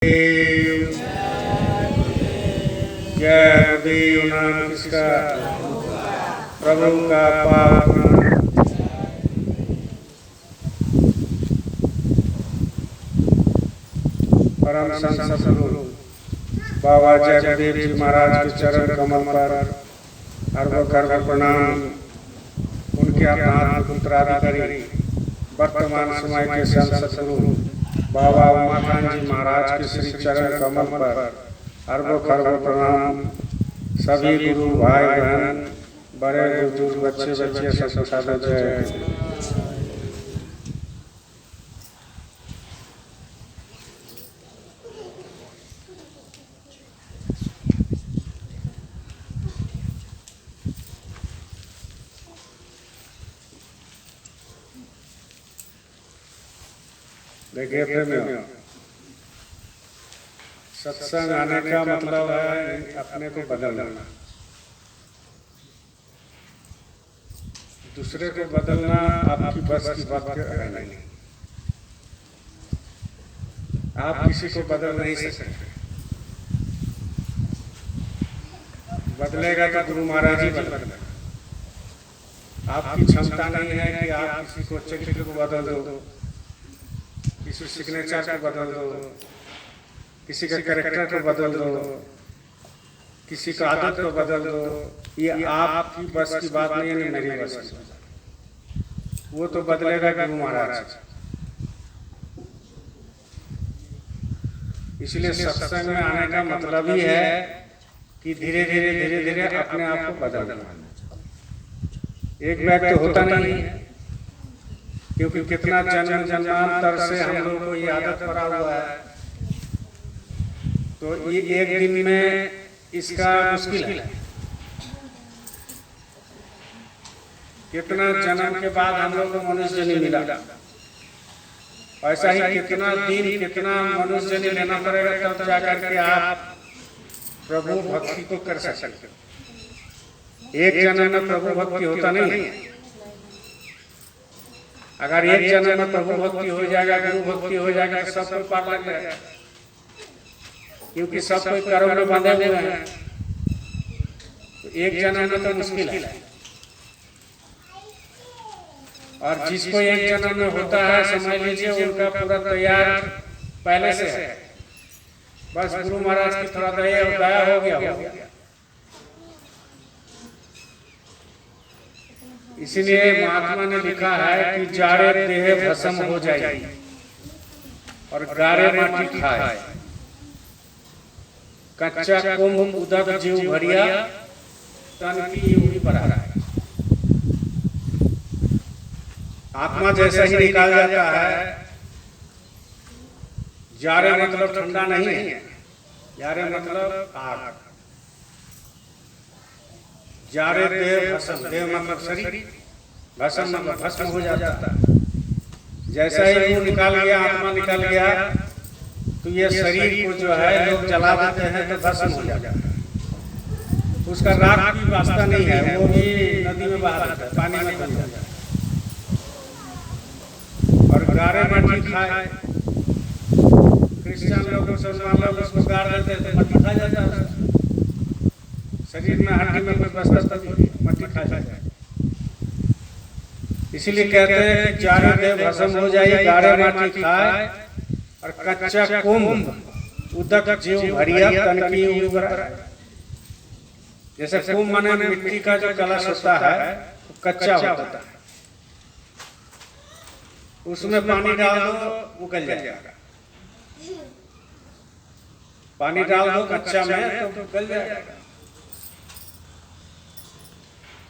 जय गुरुदेव नाम किसका? प्रभु का पाक नाम। परम संत सद्गुरु बाबा जय गुरुदेव जी महाराज के चरण कमल पर अर्घ अर्घ प्रणाम। उनके अपना उत्तराधिकारी वर्तमान समय के संत सद्गुरु बाबा उमाकांत जी महाराज के श्री चरण कमल पर अर्घ प्रणाम। सभी गुरु भाई बहन बड़े बुजुर्ग बच्चे सब साधु जय। देखिए प्रेमियों, सत्संग आने का मतलब है अपने को बदलना, दूसरे को बदलना आपकी बस की बात है नहीं। आप किसी को बदल नहीं सकते। बदलेगा तो गुरु महाराज ही बदलेगा। आपकी क्षमता नहीं है कि आप किसी को चरित्र को बदल दो, किसी सिग्नेचर को बदल दो, किसी के कैरेक्टर को बदल दो, किसी का आदत को बदल दो। ये आपकी बस की बात नहीं है, मेरी बस की बात। वो तो बदलेगा गुरु महाराज। इसलिए सत्संग में आने का मतलब ही है कि धीरे धीरे अपने आप को बदलना। एक बैग तो होता नहीं है, क्योंकि कितना जन्म जन्मांतर से हम लोगों को ये आदत पड़ा हुआ है। तो ये एक दिन में इसका मुश्किल है। कितना जन्म के बाद हम लोग को मनुष्य जन्म मिला, ऐसा ही कितना दिन कितना मनुष्य जन्म लेना पड़ेगा तब जाकर के आप प्रभु भक्ति को कर सकते हो। एक जन्म में प्रभु भक्ति होता नहीं है। अगर एक जन्म में प्रभु भक्ति हो जाएगा, गुरु भक्ति हो जाएगा, सब कोई पार लग जाएगा, क्योंकि सब कोई कर्म में बंधे हुए हैं। तो एक जन्म में तो मुश्किल है। और जिसको एक जन्म में होता है, समझ लीजिए उनका पूरा तैयार पहले से है। बस गुरु महाराज की थोड़ा दया हो गया। इसलिए महात्मा ने लिखा है कि जारे देह भस्म हो जाएगी और गारे माटी खाए, कच्चा कुंभ उदक जीव भरिया तन की यूं ही भरा है। आत्मा जैसा ही निकाल जाता है। जारे मतलब ठंडा नहीं है, जारे मतलब आग। जारे देह भस्म, देह मतलब शरीर, भस्म मतलब भस्म हो जाता है। जैसा ही वो निकाल गया, आत्मा निकल गया, तो ये शरीर को जो है लोग जला देते हैं तो भस्म हो जाता है। उसका राख की वास्ता नहीं है, वो भी नदी में बहा जाता है, पानी में बह जाता है। और गारे माटी खाए, क्रिश्चियन लोग मुसलमान लोग उसको गाड़ देते थे, मट्टी खा जाता है। शरीर में हड्डी में कोई बसता मट्टी खा जाता है। इसीलिए कहते हैं कि जारे देह भस्म हो जाए, गारे माटी खाए और कच्चा कुंभ उदक जीव भरिया तन की यूं भरा। जैसे कुंभ माने मिट्टी का जो कलश होता है वो कच्चा होता है, उसमें पानी डाल दो उगल जाएगा। पानी डाल दो कच्चा में तो उगल जाएगा।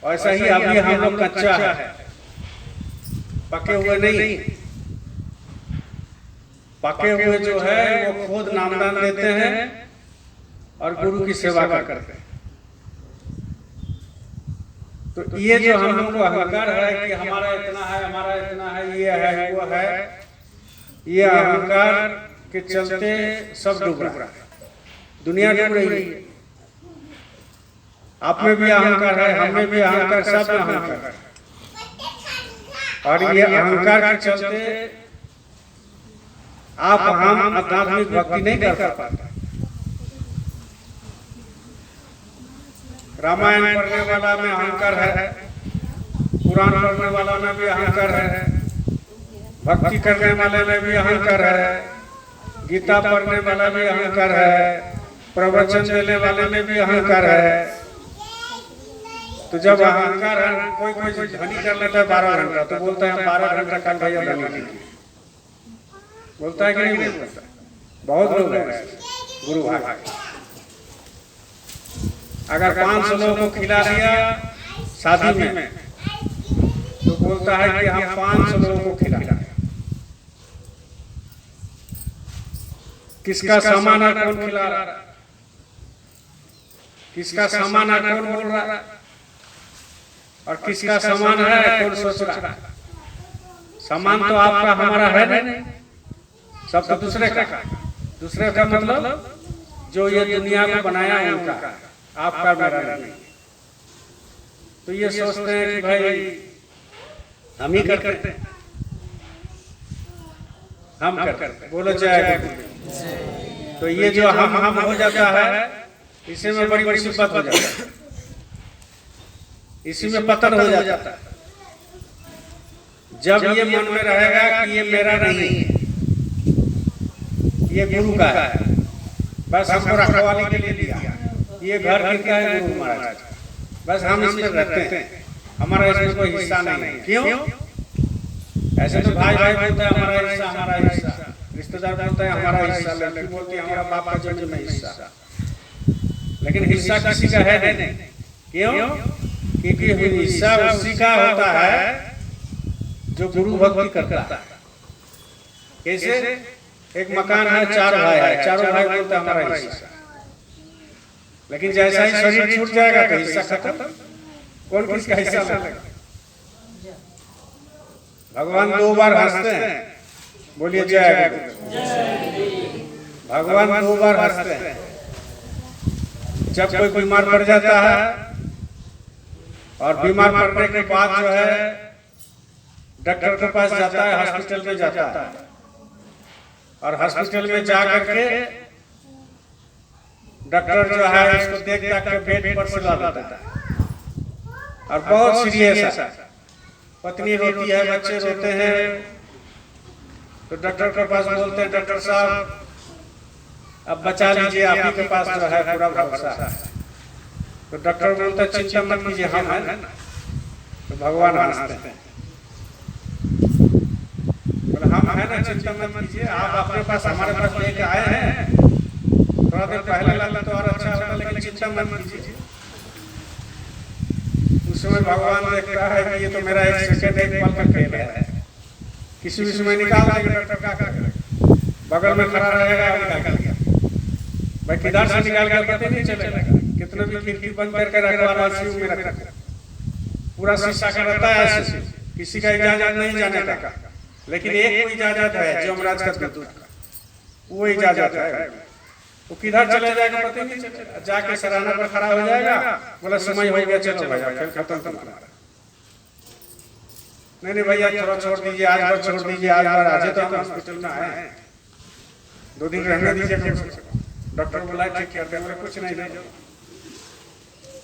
ऐसा ही अभी हम लोग कच्चा है, पके हुए नहीं। पके हुए जो है वो खुद नामदान देते हैं और गुरु की सेवा करते हैं। तो ये जो हम लोग को अहंकार है कि हमारा इतना है, हमारा इतना है, ये है वो है, ये अहंकार के चलते सब डूब रहा है, दुनिया डूब रही है। आप में भी अहंकार है, हम में भी अहंकार, सब में अहंकार है। और ये अहंकार के चलते आप हम आध्यात्मिक भक्ति नहीं कर पाते। रामायण पढ़ने वाला में अहंकार है, पुराण पढ़ने वाला में भी अहंकार है, भक्ति करने वाले में भी अहंकार है, गीता पढ़ने वाला भी अहंकार है, प्रवचन देने वाले में भी अहंकार है। तो जब अहंकार है, कोई कोई ध्वनि कर लेता है 12 घंटा, तो बोलता है 12 घंटा कल भैया ध्वनि बोलता है कि नहीं बोलता? बहुत लोग हैं गुरु भाग। अगर 500 लोगों को खिला दिया शादी में, तो बोलता है कि हम 500 लोगों को खिला। किसका सामान है, कौन खिला रहा? किसका सामान है, कौन बोल रहा? और किसका सामान है, कौन सोच रहा? सामान तो आपका हमारा है नहीं, सब तो दूसरे का। दूसरे का मतलब जो ये दुनिया को बनाया है उनका, आपका मेरा नहीं। तो ये सोचते हैं कि भाई हम ही करते हैं, हम करते, बोलो जय गुरु। तो ये जो हम हो जाता है, इसी में बड़ी मुसीबत हो जाता है, इसी में पतन हो जाता है। जब ये मन में रहेगा कि ये मेरा नहीं है, ये गुरु का है, बस हमको रखवाली के लिए लिया, ये घर किसका है, गुरु महाराज, बस हम इसमें रहते हैं, हमारा इसमें कोई हिस्सा नहीं है। क्यों? ऐसे तो भाई भाई बोलता है हमारा हिस्सा, हमारा हिस्सा, रिश्तेदार बोलता है हमारा हिस्सा, लड़की बोलती है हमारा बाप का जमीन में हिस्सा, लेकिन हिस्सा किसी का है नहीं। क्यों? क्योंकि हिस्सा उसी का होता है जो गुरु भक्ति करता है। कैसे? एक मकान है, 4 भाई है, चारों भाई बोलते हैं हमारा हिस्सा, लेकिन जैसा ही शरीर छूट जाएगा तो हिस्सा खत्म, कौन किसका हिस्सा लेगा? भगवान 2 बार हंसते हैं, बोलिए जय गुरु। भगवान 2 बार हंसते हैं। जब कोई बीमार पड़ जाता है और बीमार पड़ने के बाद जो है डॉक्टर के पास जाता है, हॉस्पिटल में जाता है, और हॉस्पिटल में जा करके डॉक्टर जो है इसको देख के बेड पर सुला देता है, और बहुत सीरियस है, पत्नी रोती है, बच्चे रोते हैं, तो डॉक्टर के पास बोलते हैं डॉक्टर साहब अब बचा लीजिए, आप ही के पास जो है पूरा भरोसा है। तो डॉक्टर बोलता है चिंता मत कीजिए, हम है ना। तो भगवान हंसते हैं, हम है ना, चिंता मत कीजिए, आप अपने पास हमारे पास लेके आए हैं, थोड़ा देर पहले लाला तो और अच्छा होता, लेकिन चिंता मत कीजिए। उस समय भगवान देखता है कि ये तो मेरा एक सेकंड एक पल का खेल है, किसी भी समय निकाल देंगे, डॉक्टर क्या करेगा, बगल में खड़ा रहेगा, निकाल दिया भाई, किधर से निकाल कर पता नहीं चलेगा। कितने भी खिड़की बंद करके रखवा, आईसीयू में रखा, पूरा शीशा का रहता है, किसी का इजाजत नहीं जाने का, लेकिन एक कोई इजाजत है जो यमराज का दूत का, वो इजाजत है। वो किधर चले जाएगा पता नहीं चलेगा, जाके सराहना पर खड़ा हो जाएगा, बोला समय हो गया, चलो भैया खेल खत्म तुम्हारा। नहीं भैया थोड़ा छोड़ दीजिए, आज बार छोड़ दीजिए, आज बार आज तो हम हॉस्पिटल में आए हैं, 2 दिन रहने दीजिए। डॉक्टर बोला ठीक कर दे, बोले कुछ नहीं,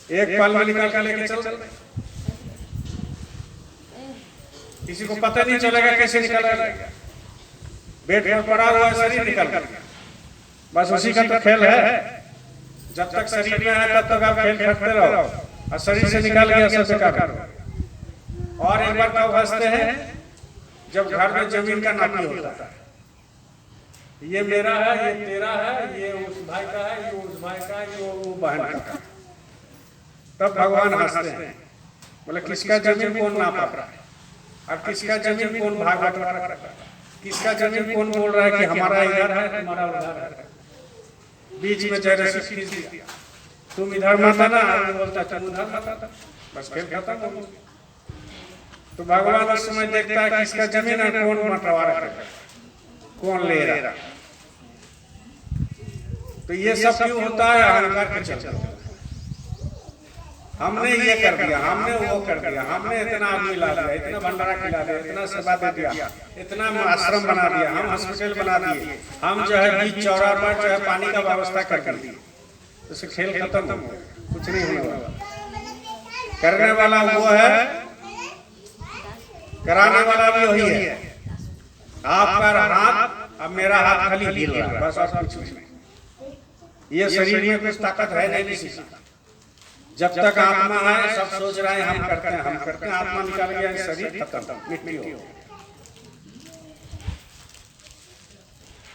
एक पल में निकाल कर लेके चल, किसी को पता नहीं चलेगा कैसे निकल गया, बेड पर पड़ा हुआ शरीर निकल गया, बस उसी का तो खेल है। जब तक शरीर में है तब तक आप खेल खेलते रहो, और शरीर से निकाल गया सब बेकार। और एक बार कब हंसते हैं, जब घर में जमीन का नापी होता है, ये मेरा है, ये तेरा है, ये उस भाई का है, ये उस भाई का, ये वो बहन का, तब भगवान हंसते हैं, बोले किसका जमीन कौन नाप रहा है, और किसका जमीन कौन भाग बंटवा रहा है, किसका जमीन कौन बोल रहा है कि हमारा इधर है, तुम्हारा उधर है, बीच में जैसे खींच दिया, तुम इधर मत आना, बोलता तुम उधर मत आना, बस खेल खत्म हो गया। तो भगवान उस समय देखता है किसका जमीन है, कौन बंटवा रहा है, कौन ले रहा। तो ये सब क्यों होता है, अहंकार के चलते। हमने ये कर दिया, हमने वो कर दिया, हमने इतना आदमी ला दिया, इतना भंडारा खिला दिया, इतना सेवा दे दिया, इतना आश्रम बना दिया, हम हॉस्पिटल बना दिए, हम जो है बीच चौराहे पर जो है पानी का व्यवस्था कर दी। तो खेल खत्म हो गया, कुछ नहीं होने वाला। करने वाला वो है, कराने वाला भी वही है। आपका हाथ अब मेरा हाथ खाली हिल रहा है, बस और कुछ नहीं। ये शरीर में कुछ ताकत है नहीं किसी का। जब तक आत्मा है सब सोच रहे हैं हम करते हैं, हम करते हैं, आत्मा निकाल गया शरीर खत्म, मिट्टी हो गया,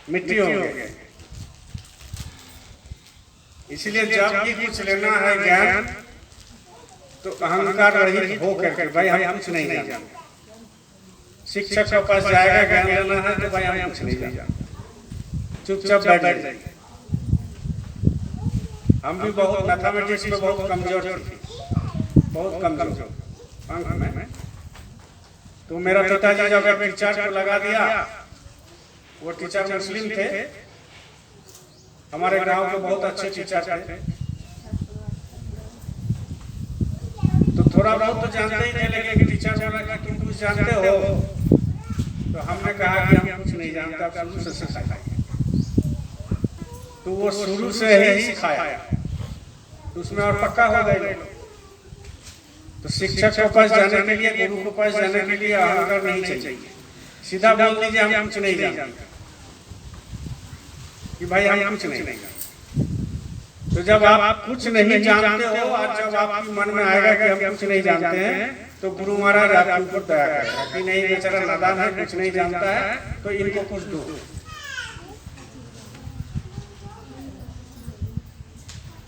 मिट्टी हो गया। इसलिए जब भी कुछ लेना है ज्ञान तो अहंकार रहित हो करके, भाई हम कुछ नहीं जानते। शिक्षक के पास जाएगा ज्ञान लेना है तो भाई हम कुछ नहीं जानते, चुपचाप बैठ जाइए। हम भी बहुत मैथमेटिक्स में बहुत कमजोर थे, बहुत कमजोर अंक में। तो मेरा पिताजी जब एक टीचर को लगा दिया, वो टीचर मुस्लिम थे, हमारे गांव के बहुत अच्छे टीचर थे। तो थोड़ा बहुत तो जानते ही थे, लेकिन टीचर बोला कि तुम कुछ जानते हो? तो हमने कहा कि हम कुछ नहीं जानते, आप शुरू से सिखाइए। तो वो शुरू से ही सिखाया, उसमें और पक्का हो गए। तो शिक्षक के पास जाने के लिए, गुरु के पास जाने के लिए अहंकार नहीं चाहिए, सीधा बोल दीजिए हम कुछ नहीं जानते, कि भाई हम कुछ नहीं जानते। तो जब आप कुछ नहीं जानते हो और जब आपके मन में आएगा कि हम कुछ नहीं जानते हैं, तो गुरु महाराज आपके ऊपर दया करेगा कि नहीं बेचारा नादान है, कुछ नहीं जानता है, तो इनको कुछ दो।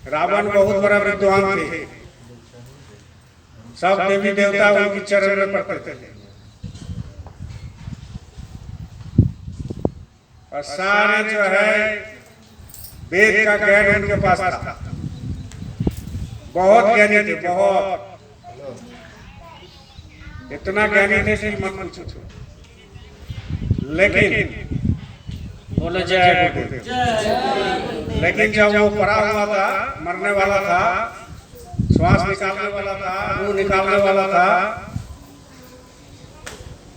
रावण बहुत बड़ा विद्वान थे, सब देवी देवता उनकी चरण में पड़ते थे, और सारे जो है वेद का ज्ञान उनके पास था, बहुत ज्ञानी थे, बहुत, इतना ज्ञानी थे कि मत पूछो। लेकिन बोले जय गुरुदेव। लेकिन जब वो पड़ा हुआ था, मरने वाला था, श्वास निकालने वाला था, रूह निकालने वाला था,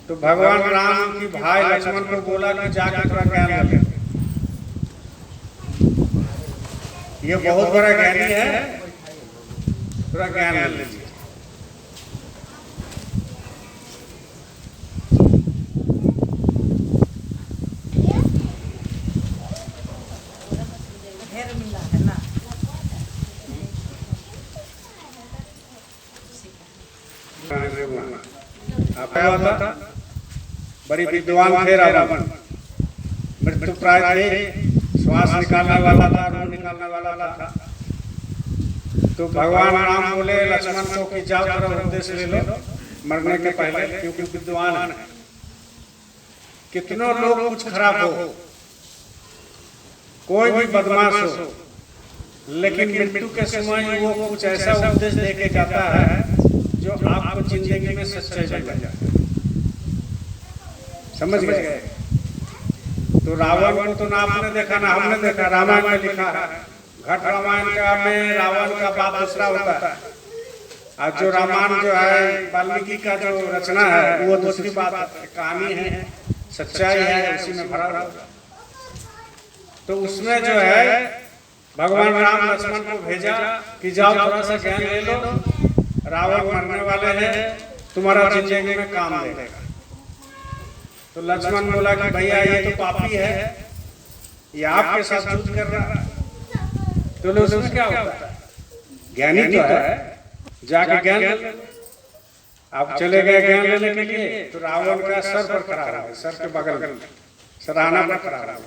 तो भगवान राम की भाई लक्ष्मण को बोला कि जाकर थोड़ा ज्ञान ले। ये बहुत बड़ा ज्ञानी है, थोड़ा ज्ञान ले लीजिए। था बड़ी विद्वान थे रावण, मृत्यु प्राय थे, श्वास निकालने वाला था, रूह निकालने वाला था। तो भगवान राम बोले लक्ष्मण को कि जाओ थोड़ा उपदेश ले लो मरने के पहले, क्योंकि विद्वान है। कितनों लोग कुछ खराब हो, कोई भी बदमाश हो, लेकिन मृत्यु के समय वो कुछ ऐसा उपदेश दे के जाता है जो आपको जिंदगी में सच्चाई बन जाए। समझ गए? तो रावण को तो ना आपने देखा ना हमने देखा, रामायण में लिखा है, घट रामायण का में रावण का बात दूसरा होता है, और जो रामायण जो है वाल्मीकि का जो रचना है वो दूसरी बात, कहानी है, सच्चाई है, उसी में भरा हुआ। तो उसमें जो है भगवान राम लक्ष्मण को भेजा कि जाओ थोड़ा सा ज्ञान ले लो, रावण मरने वाले हैं, तुम्हारा जिंदगी में काम देगा। तो लक्ष्मण बोला कि भैया ये तो पापी है, ये आपके साथ युद्ध कर रहा है। तो उसमें क्या होता है, ज्ञानी तो है, जाके ज्ञान ले लो। आप चले गए ज्ञान लेने के लिए, तो रावण का सर पर खड़ा रहा, सर के बगल में सराहना पर खड़ा रहा।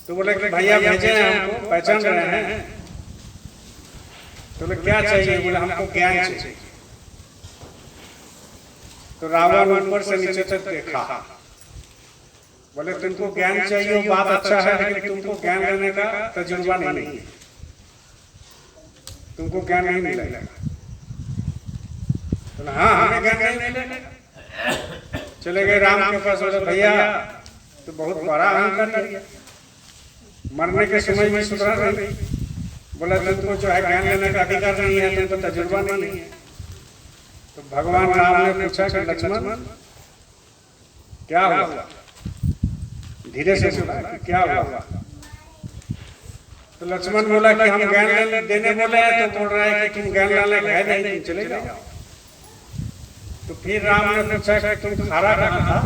तो बोले कि भैया भेजे हैं हमको, पहचान रहे हैं? तो बोले क्या चाहिए? बोले हमको ज्ञान चाहिए। तो रावण ऊपर से नीचे तक देखा, बोले तुमको ज्ञान चाहिए, वो बात अच्छा है, लेकिन तुमको ज्ञान लेने का तजुर्बा नहीं है, तुमको ज्ञान नहीं मिलेगा। तो हाँ हमें ज्ञान नहीं मिलेगा। चले गए राम के पास, बोले भैया तो बहुत बड़ा अहंकार किया, मरने के समय में सुधरा नहीं, बोला तुमको जो है ज्ञान लेने का अधिकार नहीं है, तुमको तजुर्बा नहीं है। तो भगवान राम ने पूछा कि लक्ष्मण क्या हुआ? धीरे से बोला कि क्या हुआ? तो लक्ष्मण बोला कि हम ज्ञान देने बोले हैं, तो बोल रहा है कि तुम ज्ञान लाने गए नहीं, तुम चले जाओ। तो फिर राम ने पूछा कि तुम खारा कहाँ था?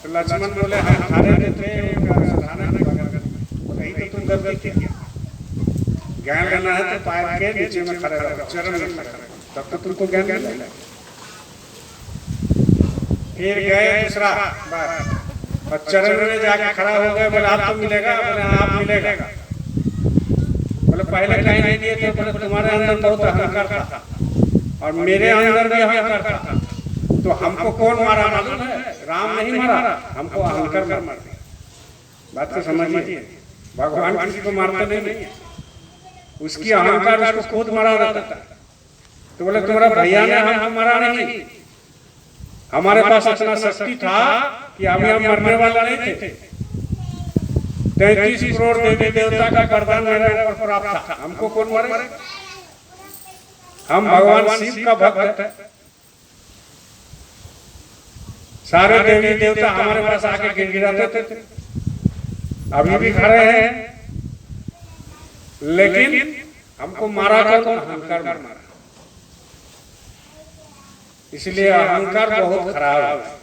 तो लक्ष्मण बोले हम खारे थे, नहीं तो तुम गलती किया। ज्ञान लेना है तो पैर के नीचे में खड़े रहो, चरण में खड़े रहो, तब तो तुमको ज्ञान मिलेगा। फिर गए दूसरा बार और चरण में जाके खड़ा हो गए। बोले आप तो मिलेगा? बोले आप मिलेगा। बोले पहले कहीं नहीं दिए थे। बोले तुम्हारे अंदर बहुत अहंकार था और मेरे अंदर भी अहंकार था, तो हमको कौन मारा मालूम है? राम नहीं मारा, हमको अहंकार मार दिया। बात तो समझिए, भगवान किसी को मारते नहीं, उसकी अहंकार उसको खुद मारा रहता था। तो बोले तुम्हारा भैया ने हमको मारा नहीं, हमारे पास इतना शक्ति था कि अभी हम मरने वाला नहीं थे। 33 करोड़ देवी देवता का वरदान मेरे ऊपर प्राप्त था, हमको कौन मारे? हम भगवान शिव का भक्त है। सारे देवी देवता हमारे पास आके गिड़गिड़ाते थे, अभी भी खड़े हैं, लेकिन हमको मारा कौन? अहंकार मारा। इसलिए अहंकार बहुत खराब है।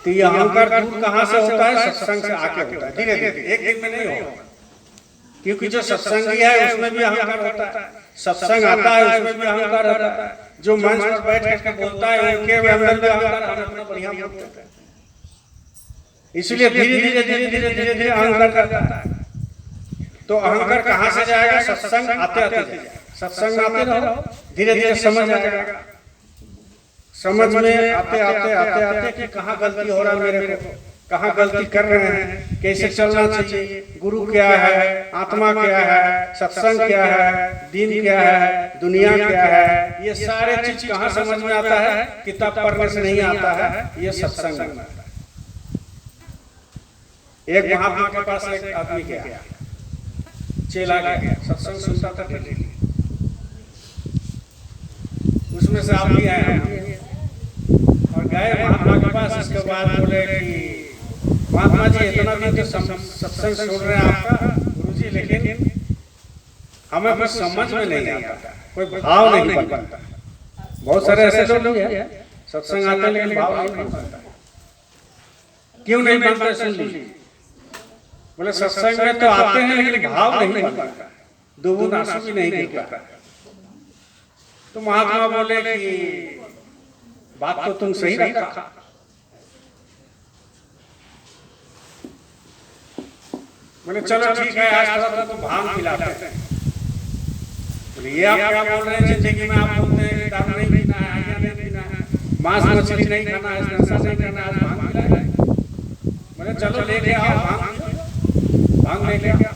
तो ये अहंकार दूर कहाँ से होता है? सत्संग से आके होता है, धीरे धीरे, एक दिन में नहीं होगा। क्योंकि जो सत्संगी है उसमें भी अहंकार होता है, सत्संग आता है उसमें भी अहंकार होता है, जो मंच पर बैठ करके बोलता है उनके अंदर भी अहंकार, हम अपना बढ़िया बोलते हैं। इसलिए धीरे धीरे धीरे धीरे धीरे धीरे अहंकार करता है। तो अहंकार कहाँ से जाएगा? सत्संग आते आते जाएगा। सत्संग आते रहो, धीरे धीरे समझ आएगा। समझ में आते आते आते आते कि कहाँ गलती हो रहा है मेरे को, कहाँ गलती कर रहे हैं, कैसे चलना चाहिए, गुरु क्या है, आत्मा क्या है, सत्संग क्या है, दीन क्या है, दुनिया क्या है, ये सारे चीज कहाँ समझ में आता है? किताब पढ़ने से नहीं आता है, ये सत्संग में आता है। एक महात्मा के पास एक आदमी गया, चेला गया, सत्संग सुनता था डेली, उसमें से आप भी आए और गए महात्मा के पास। इसके बाद बोले कि महात्मा जी इतना दिन तो सत्संग सुन रहे हैं आपका गुरुजी, लेकिन हमें कुछ समझ में नहीं आता, कोई भाव नहीं बनता। बहुत सारे ऐसे लोग हैं सत्संग आते लेकिन भाव नहीं बनता। क्यों नहीं बनता? सुन लीजिए। बोले सत्संग में तो आते हैं लेकिन भाव नहीं बनता, दो बूंद आंसू भी नहीं गिरता। तो महात्मा बोले कि बात तो तुम सही रखा, बोले चलो ठीक है, आज थोड़ा तो भांग पिलाते हैं। बोले ये आप क्या बोल रहे हैं? जिंदगी में आप बोलते हैं दारू नहीं पीना है, आज्ञा नहीं पीना है, मांस मछली नहीं खाना है, नशा नहीं करना है, आज भांग पिलाए। बोले चलो लेके आओ भांग लेके आओ।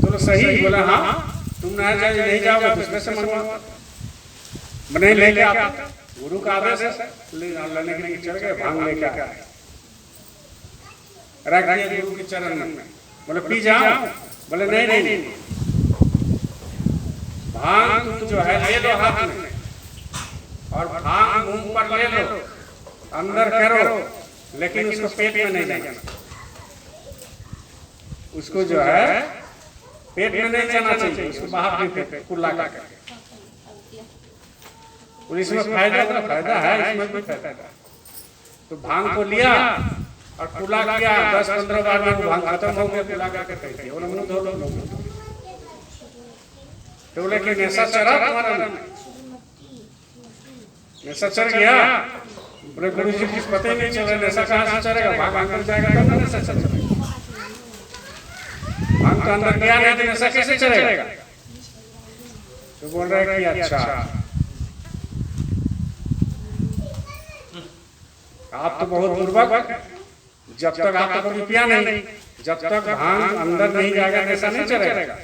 चलो सही। बोला हाँ, तुम नहीं जाओगे दूसरे से मंगवाओ। नहीं लेके आता, गुरु का आदेश है, लेने के लिए चल गए, भांग लेके आए, रख दिए गुरु के चरण में। बोले पी जाओ? बोले नहीं नहीं, भांग तुम जो है ले लो हाथ में और भांग मुंह पर ले लो, अंदर करो, लेकिन उसको पेट में नहीं जाना। उसको जो है पेट में नहीं जाना चाहिए, उसको बाहर भी कुल्ला करके। और इसमें फायदा है, इसमें भी फायदा है। तो भांग को लिया और कुला किया, 10-15 बार में वो भांग खत्म हो गया, कुला करके कह दिया। बोले मुंह धो लो। तो बोले कि नशा चढ़ा तुम्हारा में? नशा चढ़ गया? बोले गुरु जी कुछ पता ही नहीं चला, नशा कहाँ से चढ़ेगा? भांग अंदर जाएगा तब ना नशा चढ़ेगा। भांग तो अंदर गया नहीं तो नशा कैसे चढ़ेगा? तो बोल रहे कि अच्छा आप तो बहुत बुर्बक, जब तक आप तो कभी पिया नहीं, जब तक भांग अंदर नहीं जाएगा नशा नहीं चढ़ेगा।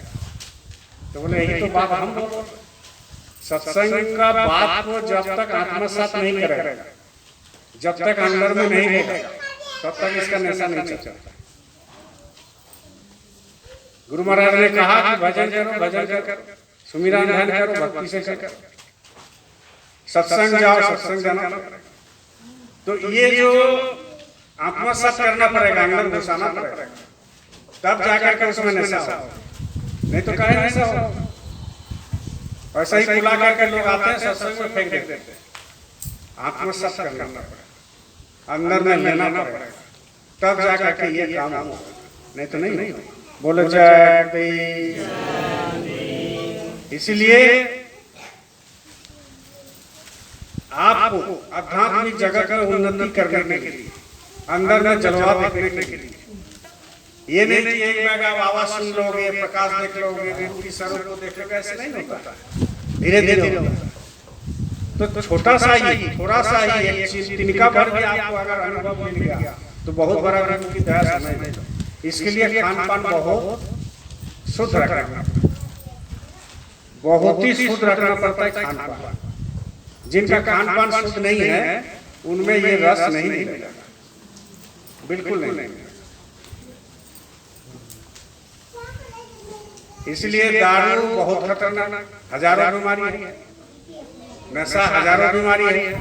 तो बोले यही तो बात हम बोल रहे, सत्संग का बात को जब तक आत्मसात नहीं करेगा, जब तक अंदर में नहीं रहेगा, तब तक इसका नशा नहीं चलता। गुरु महाराज ने कहा कि भजन करो, भजन करो, सुमिरन ध्यान करो, भक्ति से करो, सत्संग जाओ, सत्संग जाना। तो ये जो आत्मसात करना पड़ेगा, अंदर घुसाना पड़ेगा, तब जाकर के उसमें नशा हो, नहीं तो कहे नशा हो। ऐसा ही बुला करके लोग आते हैं, सत्संग में फेंक देते हैं। आत्मसात करना पड़ेगा, अंदर में लेना पड़ेगा, तब जाकर के ये काम हो, नहीं तो नहीं। बोलो जय। इसलिए आपको आध्यात्मिक जगत में उन्नति करने के लिए, अंदर में जलवा देखने के लिए, ये नहीं कि एक बार आप आवाज सुन लोगे, प्रकाश देख लोगे, गुरु की स्वरूप को देख लोगे, ऐसे नहीं होता। धीरे धीरे होगा। तो छोटा सा ही, थोड़ा सा ही एक चीज तिनका भर के आपको अगर अनुभव मिल गया तो बहुत बड़ा गुरु की दया समझ लो। इसके लिए खान पान बहुत शुद्ध रखना, बहुत ही शुद्ध रखना पड़ता है खान पान। जिनका खान पान शुद्ध नहीं है उनमें ये रस नहीं मिलेगा, बिल्कुल नहीं। इसलिए दारू बहुत खतरनाक, हजारों बीमारी है, नशा हजारों बीमारी है,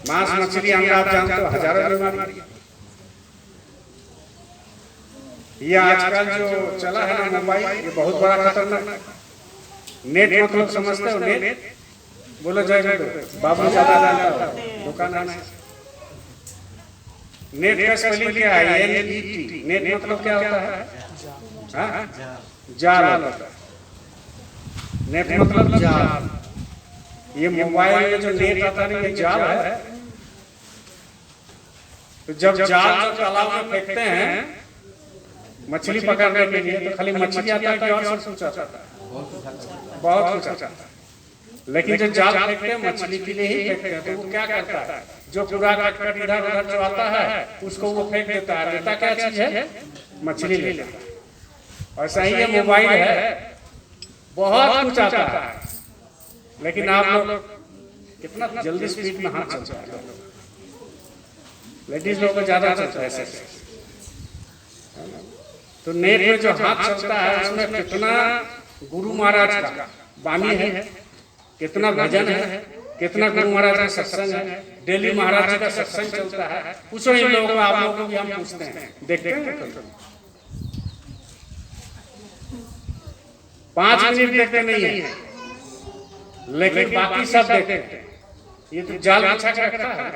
मांस मछली अंडा आप जानते हो हजारों बीमारी है। ये आजकल जो चला है ना मोबाइल, ये बहुत बड़ा खतरनाक। नेट मतलब समझते हो? नेट बोलो जय बाबू ज्यादा जानता हो, दुकान है। नेट का स्पेलिंग क्या है? NET। नेट मतलब क्या होता है? जाल होता है। नेट मतलब जाल। ये मोबाइल में जो नेट आता है ये जाल है। तो जब जाल जो तालाब में फेंकते हैं मछली पकड़ने के लिए, तो खाली मछली आता है कि और सब कुछ आता है? बहुत कुछ आता है। लेकिन जो जाल फेंकते हैं मछली के लिए ही फेंकते हैं। तो वो क्या करता है? जो पूरा कटकट इधर उधर जो आता है उसको वो फेंक देता है। लेता क्या चीज है? मछली ले लेता है। ऐसा ही ये मोबाइल है, बहुत कुछ आता है, लेकिन आप लोग कितना जल्दी स्पीड में हाथ चलता है। लेडीज लोग को ज्यादा चलता है ऐसे। तो नेट में जो हाथ चलता है उसमें कितना गुरु महाराज का वाणी है, कितना भजन है, कितना गुरु महाराज का सत्संग है। डेली महाराज जी का सत्संग चलता है। पूछो इन लोगों को, आप लोगों को भी हम पूछते हैं, देखते हैं 5 मिनट देखते नहीं है, लेकिन बाकी सब देखते हैं। ये तो जाल बिछा के रखा है,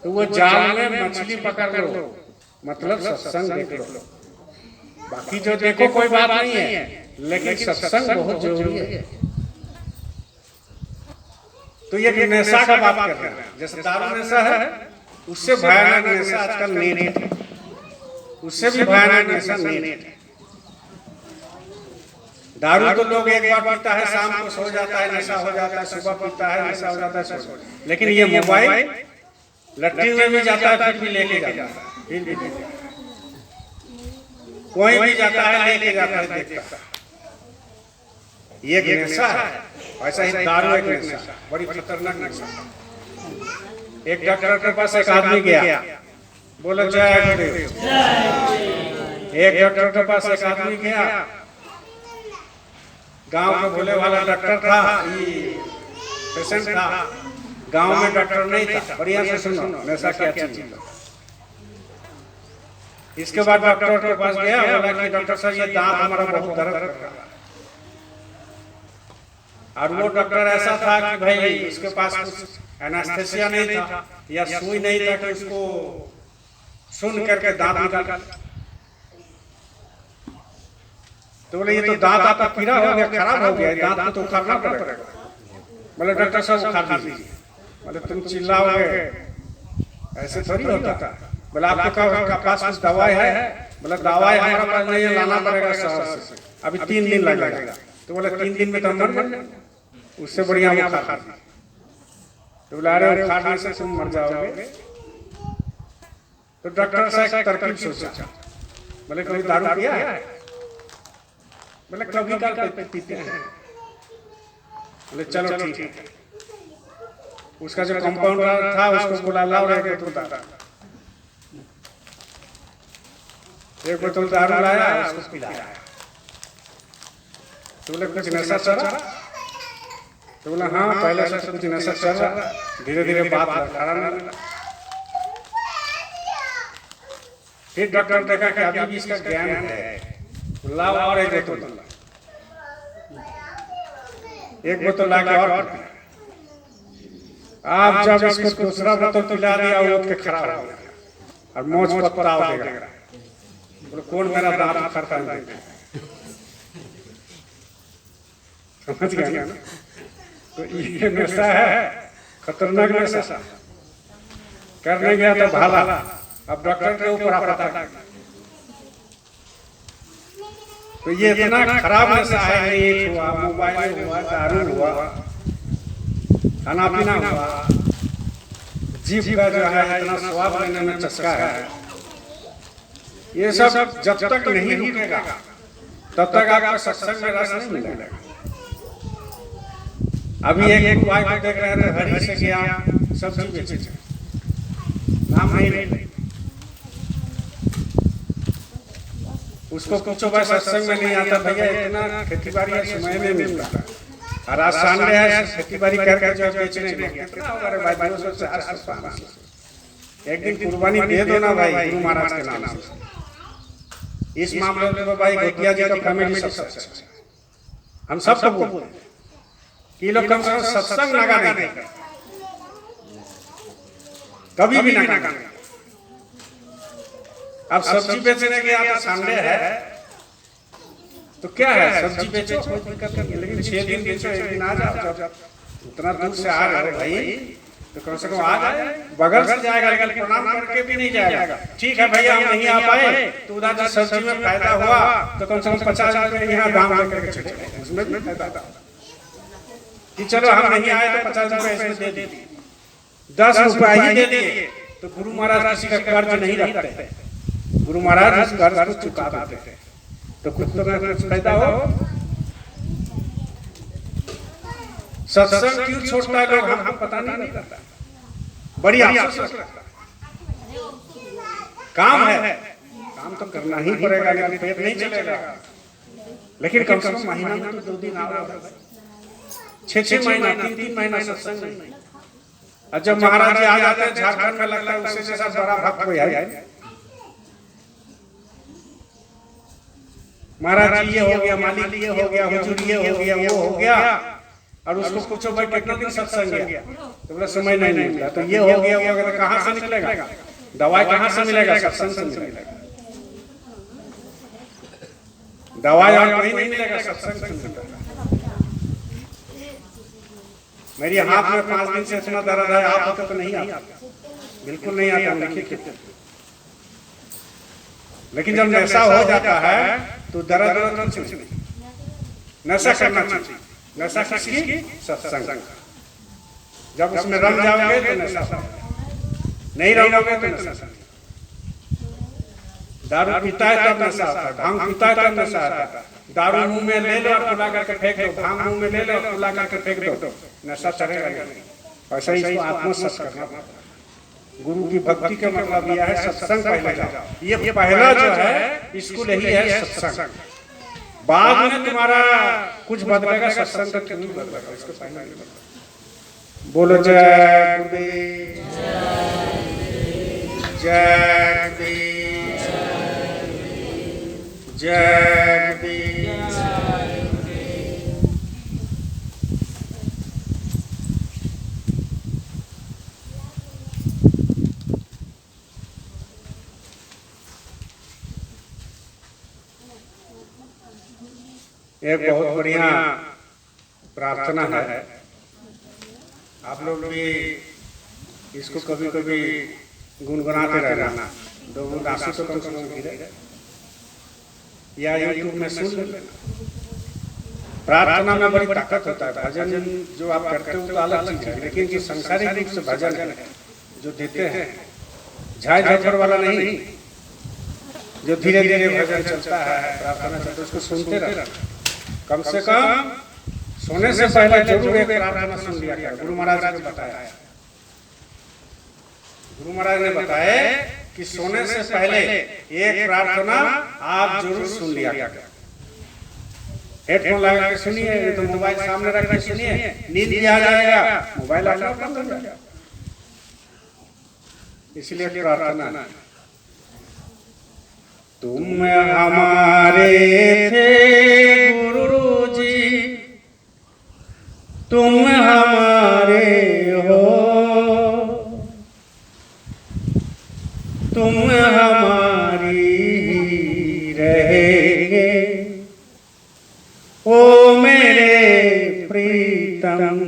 तो वो जाल में मछली पकड़ लो, मतलब सत्संग देख लो। बाकी जो देखो कोई बात नहीं है, लेकिन सत्संग बहुत जरूरी है। तो ये नशा का बात कर रहे हैं। जैसे दारू नशा है, उससे भयानक नशा आजकल नेट है, उससे भी भयानक नशा नेट है। दारू तो लोग एक बार पीता है, शाम को सो जाता है, नशा हो जाता है, सुबह पीता है, नशा हो जाता है, सो। लेकिन ये मोबाइल लट्टी में भी जाता है, फिर भी लेके जाता है, फिर भी कोई भी जाता है लेके जाता है, देखता है। ये नशा है। ऐसा ही दारू एक नशा, बड़ी खतरनाक नशा। एक डॉक्टर के पास एक आदमी गया, बोलो जय गुरुदेव। एक डॉक्टर के पास एक आदमी गया, गांव का भोले वाला डॉक्टर था, पेशेंट था। गांव में डॉक्टर नहीं था। बढ़िया से सुनो नशा क्या चीज है। इसके बाद डॉक्टर के पास गया, बोला कि डॉक्टर साहब ये दांत हमारा बहुत दर्द कर रहा है। और वो डॉक्टर ऐसा था कि भाई उसके पास कुछ एनास्थेसिया नहीं था या सुई नहीं था कि उसको सुन करके दांत निकाल। तो बोले ये तो दांत आपका कीड़ा हो गया, खराब हो गया, दांत को तो उखाड़ना पड़ेगा। बोले डॉक्टर साहब उखाड़ दीजिए। बोले तुम चिल्लाओगे, ऐसे थोड़ी होता। बोले आपके पास कुछ दवाई है? बोले दवाई हमारे पास नहीं है, लाना पड़ेगा शहर से, अभी 3 दिन लगेगा। तो बोले 3 दिन में तो मर जाएंगे, उससे बढ़िया हम खा। तो बोला अरे खाने से तुम मर जाओगे। तो डॉक्टर साहब तरकीब सोचा। बोले कभी दारू पिया है? बोले कभी काल पीते हैं। बोले चलो ठीक है। उसका जो कंपाउंडर था उसको बुला लाओ, एक बोतल दारू लाया, उसको पिलाया। तो बोले कुछ नशा चल रहा? तो बोला हाँ पहले से कुछ नशा चल रहा, धीरे धीरे बात खड़ा नहीं लगा। फिर डॉक्टर देखा कि अभी भी इसका ज्ञान है, लाओ और एक बोतल, एक बोतल ला के और आप जब इसको दूसरा बोतल पिला दिया वो उठ के खड़ा हो गया और मौज पत्ता हो गया। बोले कौन मेरा दांत खरता है? समझ गया ना? तो ये नशा है, खतरनाक नशा। करने गया तो भाला, अब डॉक्टर के ऊपर आता। तो ये इतना खराब नशा है, नीट हुआ, मोबाइल हुआ, दारू हुआ, खाना पीना हुआ, जीभ का जो है इतना स्वाद लेने में चस्का है। ये सब जब तक नहीं रुकेगा तब तक आपका सत्संग में रस नहीं मिलेगा। अभी एक भाई को देख रहे थे, हरी से गया सब्जी बेचे, नाम नहीं ले, उसको पूछो भाई सत्संग में नहीं आता? भैया इतना खेती बाड़ी समय में मिलता, और आज संडे है, खेती बाड़ी करके जो बेचने गया कितना होगा रे भाई? 200 400 500। एक दिन कुर्बानी दे दो ना भाई गुरु महाराज के नाम से। इस मामले में तो भाई गोतिया जी का फैमिली सबसे अच्छा। हम सब बोलते हैं कि लोग कम से कम सत्संग नागा नहीं करते, कभी भी नागा नहीं। अब सब्जी बेचने गया तो संडे है तो क्या है, सब्जी बेचो कोई दिक्कत नहीं है, लेकिन 6 दिन बेचो, एक दिन आ जाओ। जब उतना दूर से आ रहे भाई तो कम से कम आ जाए, बगल से जाएगा लेकिन प्रणाम करके भी नहीं जाएगा। ठीक है भैया हम नहीं आ पाए तो उधर जो सब्जी में फायदा हुआ तो कम से कम 50 रुपये यहाँ दाम लेकर के चले, उसमें भी फायदा था कि चलो हम नहीं आए तो 50 रुपये इसमें दे दिए, 10 रुपये ही दे दिए। तो गुरु महाराज किसी का कर्ज नहीं रखते, गुरु महाराज उस कर्ज को चुका देते, तो कुछ तो कुछ फायदा हो। सत्संग क्यों छोड़ता है लोग, हमको पता नहीं लगता। बड़ी अफसोस लगता है। काम है, काम तो करना ही पड़ेगा, लेकिन पेट नहीं चलेगा। लेकिन कम से कम महीना में तो 2 दिन आओ, 6 महीना 3 महीना सत्संग नहीं। और जब महाराज जी आ जाते हैं झारखंड में लगता है उससे जैसा बड़ा भक्त कोई है। महाराज जी ये हो गया, मालिक ये हो गया, हुजूर ये हो गया, वो हो गया, और उसको पूछो भाई कितना दिन सत्संग गया तो बोला समय नहीं मिला। तो ये हो गया, वो हो गया, तो कहाँ से निकलेगा दवाई, कहाँ से मिलेगा? सत्संग से मिलेगा दवाई, और कहीं नहीं मिलेगा, सत्संग से मिलेगा। मेरी हाथ में 5 दिन से इतना दर्द है, आप होते तो नहीं आता, बिल्कुल नहीं आता, देखिए। लेकिन जब नशा हो जाता है तो दर्द कुछ नहीं, नशा करना चाहिए। नशा किसकी? सत्संग। जब उसमें रम जाओगे तो नशा, नहीं रहोगे तो नशा। दारू पीता है तब नशा आता है, भांग पीता है तब नशा आता है। दारू मुंह में ले लो और फुला करके फेंक दो, भांग मुंह में ले लो और फुला करके फेंक दो, नशा चढ़ेगा नहीं। ऐसा ही इसको आत्मसात करना पड़ता है। गुरु की भक्ति का मतलब यह है सत्संग पहले जाओ। ये पहला जो है स्कूल यही है सत्संग। बाद में तुम्हारा कुछ बदलेगा, सत्संग का क्यों बदलेगा, इसको पहले नहीं बदलेगा। बोलो जय गुरुदेव, जय गुरुदेव, जय गुरुदेव। एक बहुत बढ़िया प्रार्थना है, आप लोग भी इसको कभी कभी गुनगुनाते रहना। 2 बूंद आंसू तो कम से कम गिरे, या यूट्यूब में सुन लेना। प्रार्थना में बड़ी ताकत होता है। भजन जो आप करते हो तो अलग चीज है, लेकिन जो संसारिक रूप से भजन है जो देते हैं, झाई झापर वाला नहीं, जो धीरे धीरे भजन चलता है, प्रार्थना चलता है, उसको सुनते रहना। कम से कम सोने से पहले जरूर एक प्रार्थना सुन लिया करें। गुरु महाराज ने बताया, गुरु महाराज ने बताया कि सोने से पहले एक प्रार्थना आप जरूर सुन लिया करें। हेडफोन लगा के सुनिए, तो मोबाइल सामने रख के सुनिए, नींद भी आ जाएगा, मोबाइल अपना बंद हो जाएगा। इसलिए प्रार्थना, तुम हमारे थे गुरुजी, तुम हमारे हो, तुम हमारी रहेंगे, ओ मेरे प्रीतम।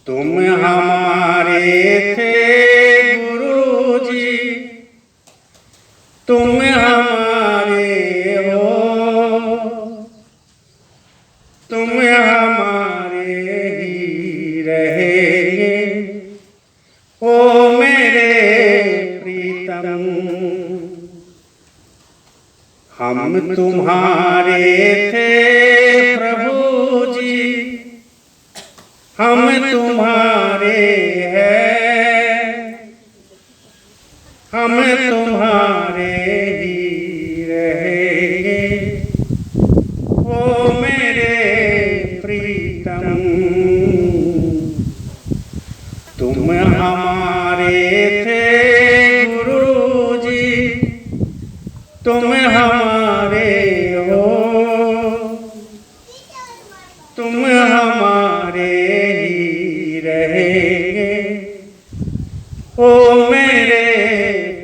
तुम हमारे थे गुरुजी, तुम हमारे हो, तुम हमारे ही रहेंगे, ओ मेरे प्रीतम। हम तुम्हारे थे प्रभु जी, हम तुम्हारे हैं, हम तुम्हारे ही रहेंगे, ओ मेरे प्रीतम। तुम हमारे थे गुरुजी, तुम हमारे हो, तुम हमारे ही रहेंगे, ओ मेरे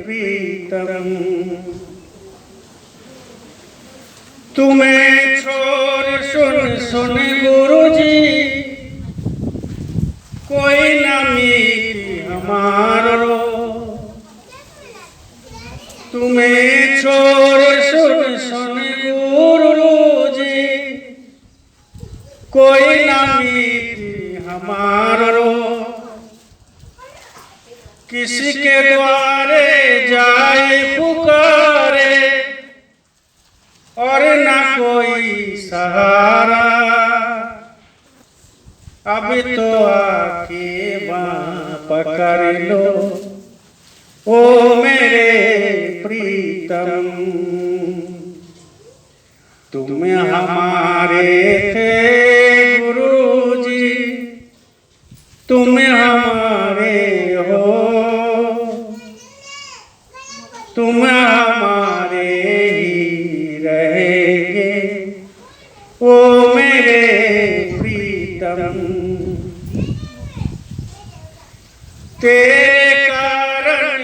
प्रीतम। तुम्हें छोड़ सुन सुन गुरुजी, कोई न मीती हमारो। तुम्हें छोड़ सुन सुन गुरुजी, कोई न मीती हमारो। किसी के द्वारे जाए पुकारे, और न कोई सहारा। अब तो आके बाँ पकड़ लो, ओ मेरे प्रीतम। तुम हमारे थे गुरुजी, तुम हमारे हो, तुम हमारे ही रहेंगे, ओ मेरे प्रीतम। तेरे कारण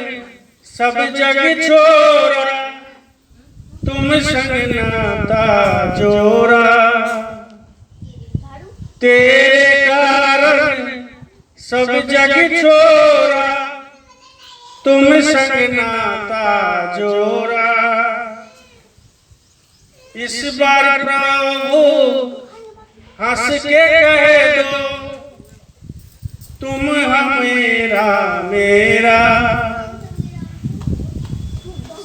सब जग छोड़ा, तुम संग नाता जोड़ा। तेरे कारण सब जग छोड़ा, तुम संग नाता जोड़ा। इस बार प्रभु हंस के कह दो, तुम हमेरा मेरा।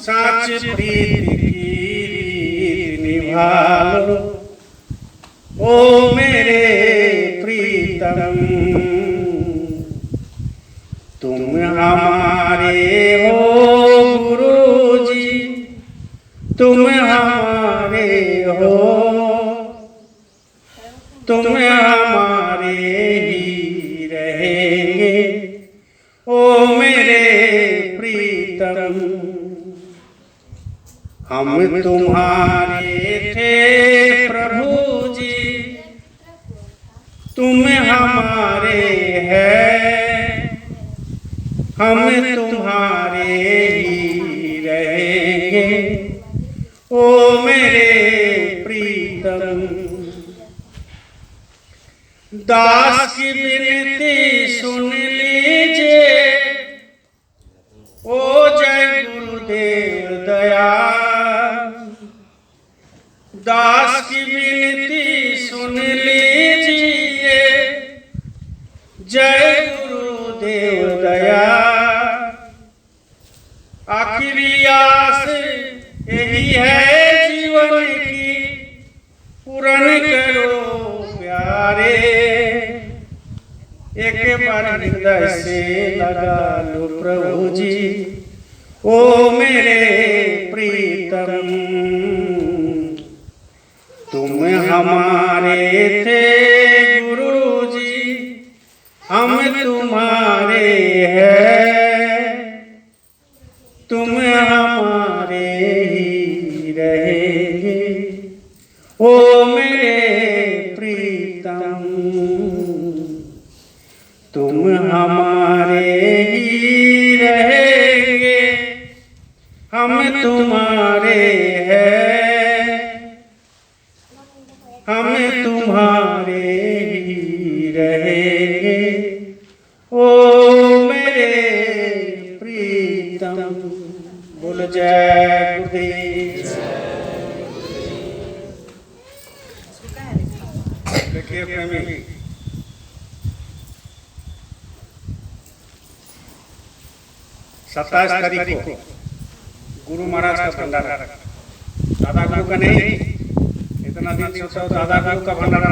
साच प्रीत की रीत निभा लो, ओ मेरे प्रीतम। तुम हमारे हो गुरुजी, तुम हमारे हो, तुम हमारे ही रहेंगे, ओ मेरे प्रीतम। हम तुम्हारे थे प्रभु जी, तुम हमारे हैं, हम तुम्हारे ही रहेंगे, ओ मेरे प्रीतम। दास की विनती सुन लीजिए, ओ जय गुरुदेव दया। दास की विनती सुन लीजिए, जय गुरुदेव दया। आखिरी आस यही है जीवन की, पूर्ण करो प्यारे। एक के बार हृदय से लगा लो प्रभु जी, ओ मेरे प्रीतम। तुम हमारे थे गुरु जी, हम तुम्हारे हैं, तुम हमारे ही रहेंगे, ओ मेरे प्रीतम। तुम हमारे ही रहेंगे, हम तुम्हारे हैं, हम तुम्हारे ही रहेंगे, ओ मेरे प्रीतम। बोल जय गुरुदेव। देखिए प्रेमी, 27 तारीख को गुरु महाराज का भंडारा, दादा गुरु का नहीं, इतना दिन सोचो दादा गुरु का भंडारा